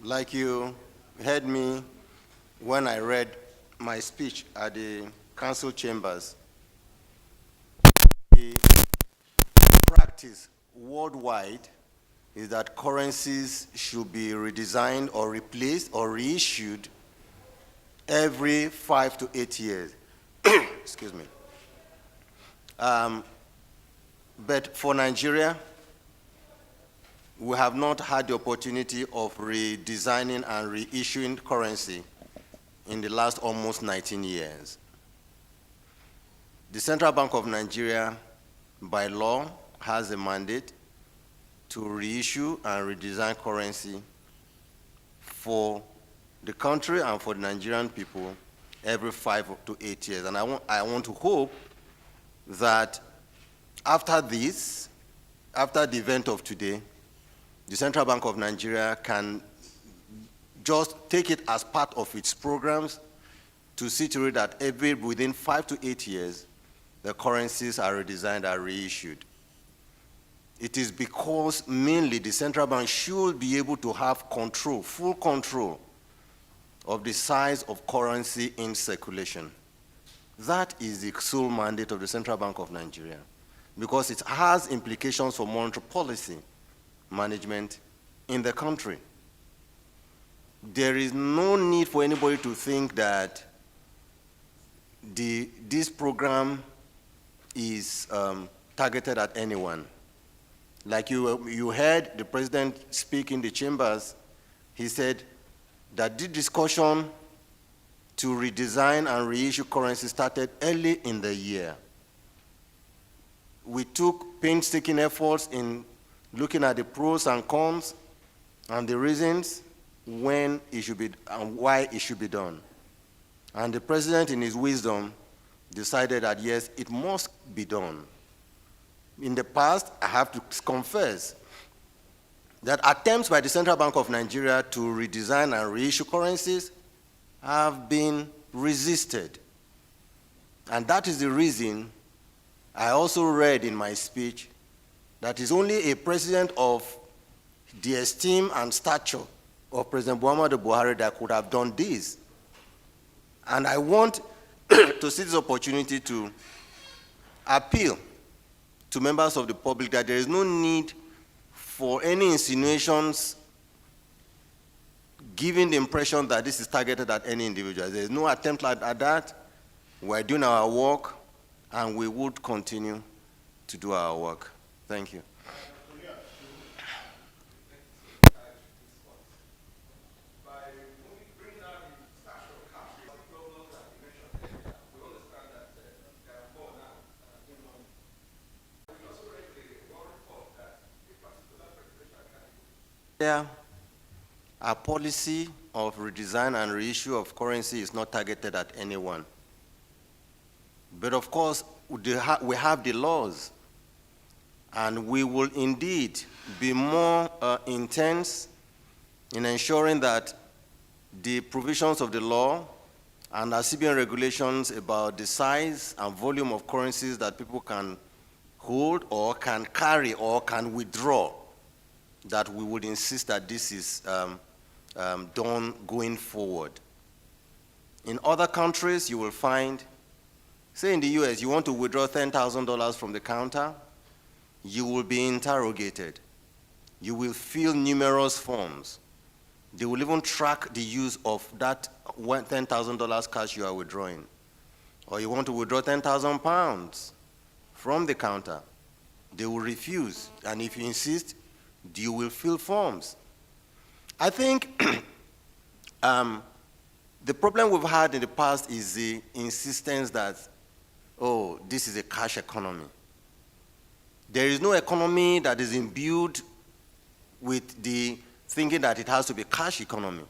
Like you heard me when I read my speech at the council chambers, the practice worldwide is that currencies should be redesigned or replaced or reissued every 5 to 8 years. Excuse me. But for Nigeria, we have not had the opportunity of redesigning and reissuing currency in the last almost 19 years. The Central Bank of Nigeria, by law, has a mandate to reissue and redesign currency for the country and for the Nigerian people every 5 to 8 years. And I want to hope that after this, after the event of today, the Central Bank of Nigeria can just take it as part of its programs to see to it that within 5 to 8 years, the currencies are redesigned and reissued. It is because mainly the central bank should be able to have control, full control of the size of currency in circulation. That is the sole mandate of the Central Bank of Nigeria, because it has implications for monetary policy management in the country. There is no need for anybody to think that this program is targeted at anyone. Like you heard the president speak in the chambers, he said that the discussion to redesign and reissue currency started early in the year. We took painstaking efforts in looking at the pros and cons and the reasons when it should be and why it should be done. And the president, in his wisdom, decided that yes, it must be done. In the past, I have to confess that attempts by the Central Bank of Nigeria to redesign and reissue currencies have been resisted. And that is the reason I also read in my speech that it's only a president of the esteem and stature of President Muhammadu Buhari that could have done this. And I want to see this opportunity to appeal to members of the public that there is no need for any insinuations giving the impression that this is targeted at any individual. There is no attempt at that. We're doing our work, and we would continue to do our work. Thank you. Yeah, our policy of redesign and reissue of currency is not targeted at anyone. But of course, we have the laws, and we will indeed be more intense in ensuring that the provisions of the law and our CBN regulations about the size and volume of currencies that people can hold or can carry or can withdraw, that we would insist that this is done going forward. In other countries, you will find, say in the US, you want to withdraw $10,000 from the counter, you will be interrogated. You will fill numerous forms. They will even track the use of that $10,000 cash you are withdrawing. Or you want to withdraw 10,000 pounds from the counter, they will refuse. And if you insist, you will fill forms. I think the problem we've had in the past is the insistence that, oh, this is a cash economy. There is no economy that is imbued with the thinking that it has to be cash economy.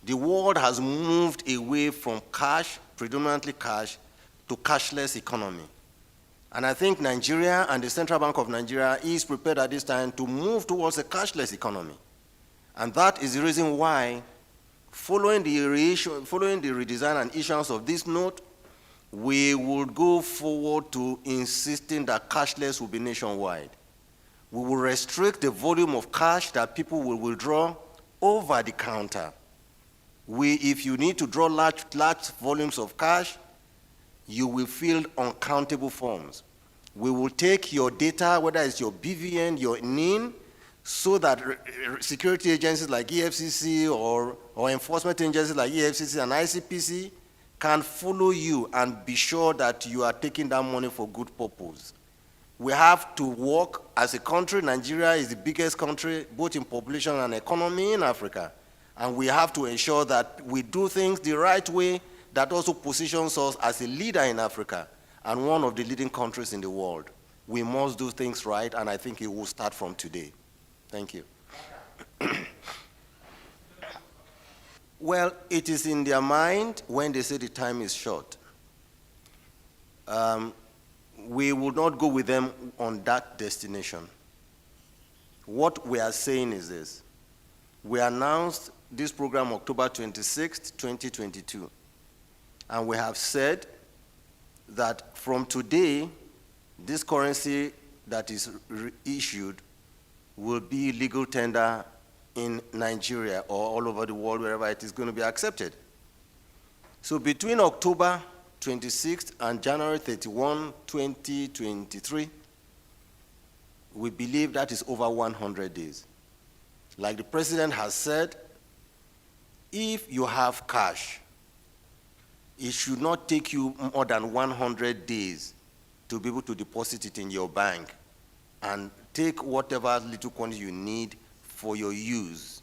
The world has moved away from cash, predominantly cash, to cashless economy. And I think Nigeria and the Central Bank of Nigeria is prepared at this time to move towards a cashless economy. And that is the reason why, following the redesign and issuance of this note, we would go forward to insisting that cashless will be nationwide. We will restrict the volume of cash that people will withdraw over the counter. If you need to draw large volumes of cash, you will fill uncountable forms. We will take your data, whether it's your BVN, your NIN, so that security agencies like EFCC or enforcement agencies like EFCC and ICPC can follow you and be sure that you are taking that money for good purpose. We have to work as a country. Nigeria is the biggest country, both in population and economy in Africa. And we have to ensure that we do things the right way that also positions us as a leader in Africa and one of the leading countries in the world. We must do things right, and I think it will start from today. Thank you. Well, it is in their mind when they say the time is short. We will not go with them on that destination. What we are saying is this. We announced this program October 26, 2022. And we have said that from today, this currency that is issued will be legal tender in Nigeria or all over the world, wherever it is going to be accepted. So between October 26th and January 31, 2023, we believe that is over 100 days. Like the president has said, if you have cash, it should not take you more than 100 days to be able to deposit it in your bank and take whatever little quantity you need for your use.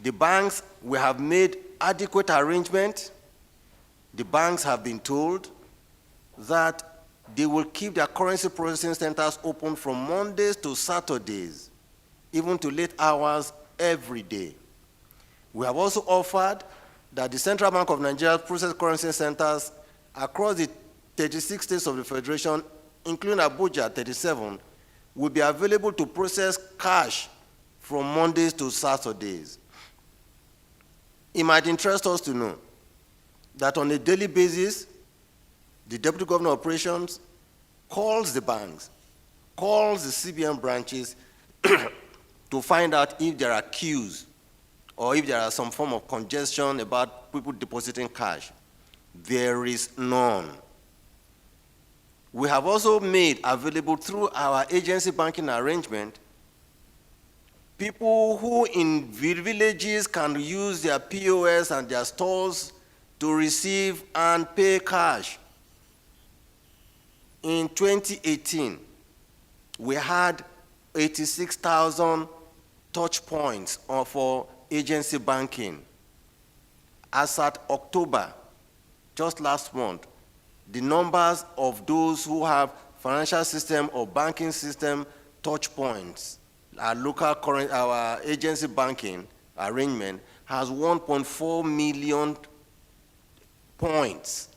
The banks, we have made adequate arrangement. The banks have been told that they will keep their currency processing centers open from Mondays to Saturdays, even to late hours every day. We have also offered that the Central Bank of Nigeria process currency centers across the 36 states of the Federation, including Abuja, 37, will be available to process cash from Mondays to Saturdays. It might interest us to know that on a daily basis, the Deputy Governor of Operations calls the banks, calls the CBN branches to find out if there are queues or if there are some form of congestion about people depositing cash. There is none. We have also made available through our agency banking arrangement people who in villages can use their POS and their stores to receive and pay cash. In 2018, we had 86,000 touch points for agency banking. As at October, just last month, the numbers of those who have financial system or banking system touch points, our agency banking arrangement has 1.4 million points.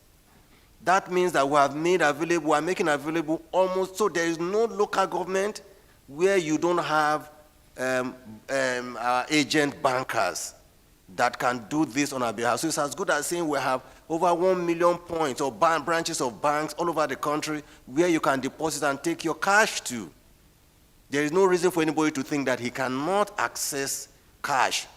That means that we have made available, we are making available almost, so there is no local government where you don't have agent bankers that can do this on our behalf. So it's as good as saying we have over 1 million points or branches of banks all over the country where you can deposit and take your cash to. There is no reason for anybody to think that he cannot access cash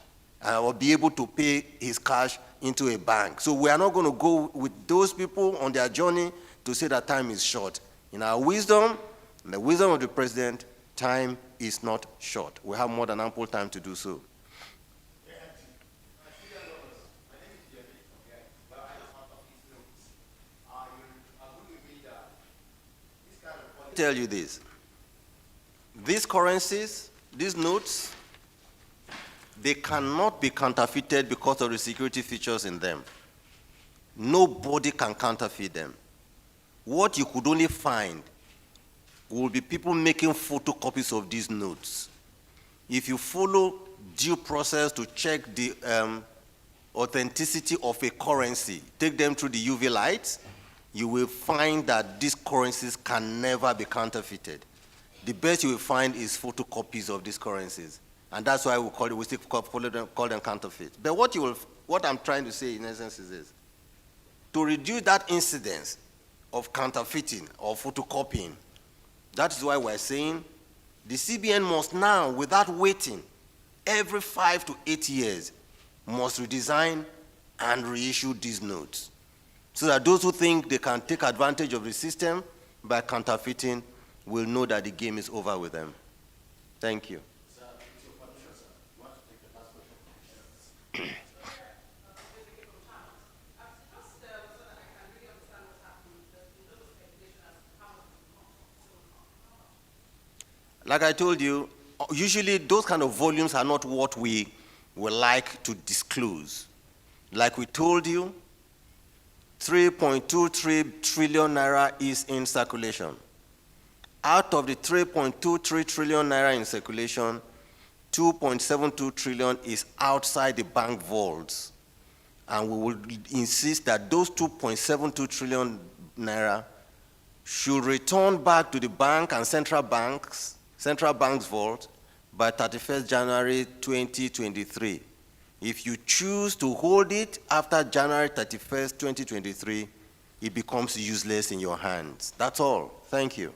or be able to pay his cash into a bank. So we are not going to go with those people on their journey to say that time is short. In our wisdom, in the wisdom of the president, time is not short. We have more than ample time to do so. Tell you this. These currencies, these notes, they cannot be counterfeited because of the security features in them. Nobody can counterfeit them. What you could only find will be people making photocopies of these notes. If you follow due process to check the authenticity of a currency, take them through the UV lights, you will find that these currencies can never be counterfeited. The best you will find is photocopies of these currencies. And that's why we still call them counterfeit. But what I'm trying to say in essence is this. To reduce that incidence of counterfeiting or photocopying, that is why we're saying the CBN must now, without waiting, every 5 to 8 years, must redesign and reissue these notes, so that those who think they can take advantage of the system by counterfeiting will know that the game is over with them. Thank you. Sir, it's your permission, sir. You want to take the last question? Like I told you, usually those kind of volumes are not what we would like to disclose. Like we told you, 3.23 trillion naira is in circulation. Out of the 3.23 trillion naira in circulation, 2.72 trillion is outside the bank vaults. And we will insist that those 2.72 trillion naira should return back to the bank and central bank's vault by 31st January 2023. If you choose to hold it after January 31st, 2023, it becomes useless in your hands. That's all. Thank you.